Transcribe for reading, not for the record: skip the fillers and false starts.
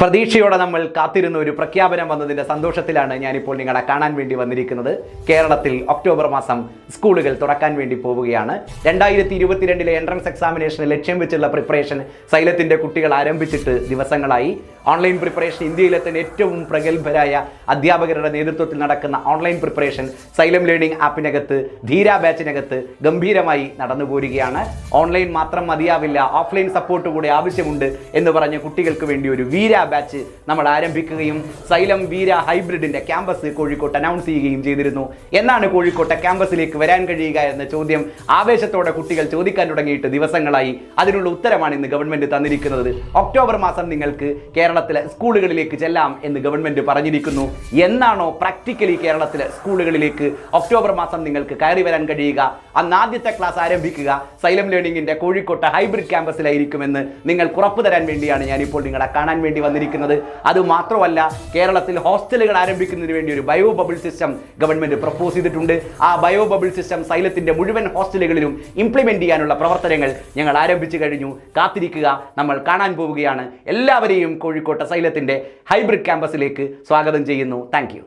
പ്രതീക്ഷയോടെ നമ്മൾ കാത്തിരുന്ന ഒരു പ്രഖ്യാപനം വന്നതിൻ്റെ സന്തോഷത്തിലാണ് ഞാനിപ്പോൾ നിങ്ങളെ കാണാൻ വേണ്ടി വന്നിരിക്കുന്നത്. കേരളത്തിൽ ഒക്ടോബർ മാസം സ്കൂളുകൾ തുറക്കാൻ വേണ്ടി പോവുകയാണ്. 2022 എൻട്രൻസ് എക്സാമിനേഷന് ലക്ഷ്യം വെച്ചുള്ള പ്രിപ്പറേഷൻ സൈലത്തിൻ്റെ കുട്ടികൾ ആരംഭിച്ചിട്ട് ദിവസങ്ങളായി. ഓൺലൈൻ പ്രിപ്പറേഷൻ ഇന്ത്യയിലെ തന്നെ ഏറ്റവും പ്രഗത്ഭരായ അധ്യാപകരുടെ നേതൃത്വത്തിൽ നടക്കുന്ന ഓൺലൈൻ പ്രിപ്പറേഷൻ സൈലം ലേണിംഗ് ആപ്പിനകത്ത് ധീര ബാച്ചിനകത്ത് ഗംഭീരമായി നടന്നു പോരുകയാണ്. ഓൺലൈൻ മാത്രം മതിയാവില്ല, ഓഫ്ലൈൻ സപ്പോർട്ട് കൂടെ ആവശ്യമുണ്ട് എന്ന് പറഞ്ഞ കുട്ടികൾക്ക് വേണ്ടി ഒരു വീര ബാച്ച് നമ്മൾ ആരംഭിക്കുകയും സൈലം വീര ഹൈബ്രിഡിന്റെ ക്യാമ്പസ് കോഴിക്കോട്ട് അനൗൺസ് ചെയ്യുകയും ചെയ്തിരുന്നു. എന്നാണ് കോഴിക്കോട്ടെ ക്യാമ്പസിലേക്ക് വരാൻ കഴിയുക എന്ന ചോദ്യം ആവേശത്തോടെ കുട്ടികൾ ചോദിക്കാൻ തുടങ്ങിയിട്ട് ദിവസങ്ങളായി. അതിനുള്ള ഉത്തരമാണ് ഇന്ന് ഗവൺമെന്റ് തന്നിരിക്കുന്നത്. ഒക്ടോബർ മാസം നിങ്ങൾക്ക് കേരളത്തിലെ സ്കൂളുകളിലേക്ക് ചെല്ലാം എന്ന് ഗവൺമെന്റ് പറഞ്ഞിരിക്കുന്നു. എന്നാണോ പ്രാക്ടിക്കലി കേരളത്തിലെ സ്കൂളുകളിലേക്ക് ഒക്ടോബർ മാസം നിങ്ങൾക്ക് കയറി വരാൻ കഴിയുക, അന്ന് ആദ്യത്തെ ക്ലാസ് ആരംഭിക്കുക സൈലം ലേണിംഗിന്റെ കോഴിക്കോട്ടെ ഹൈബ്രിഡ് ക്യാമ്പസിലായിരിക്കുമെന്ന് നിങ്ങൾക്ക് ഉറപ്പു തരാൻ വേണ്ടിയാണ് ഞാനിപ്പോൾ നിങ്ങളെ കാണാൻ വേണ്ടി വന്നിരിക്കുന്നത്. അതുമാത്രമല്ല, കേരളത്തിൽ ഹോസ്റ്റലുകൾ ആരംഭിക്കുന്നതിന് വേണ്ടി ഒരു bio bubble system government propose ചെയ്തിട്ടുണ്ട്. ആ ബയോ ബബിൾ സിസ്റ്റം സൈലത്തിന്റെ മുഴുവൻ ഹോസ്റ്റലുകളിലും ഇംപ്ലിമെന്റ് ചെയ്യാനുള്ള പ്രവർത്തനങ്ങൾ ഞങ്ങൾ ആരംഭിച്ചു കഴിഞ്ഞു. കാത്തിരിക്കുക, നമ്മൾ കാണാൻ പോവുകയാണ്. എല്ലാവരെയും കോഴിക്കോട്ടെ സൈലത്തിന്റെ ഹൈബ്രിഡ് ക്യാമ്പസിലേക്ക് സ്വാഗതം ചെയ്യുന്നു. താങ്ക്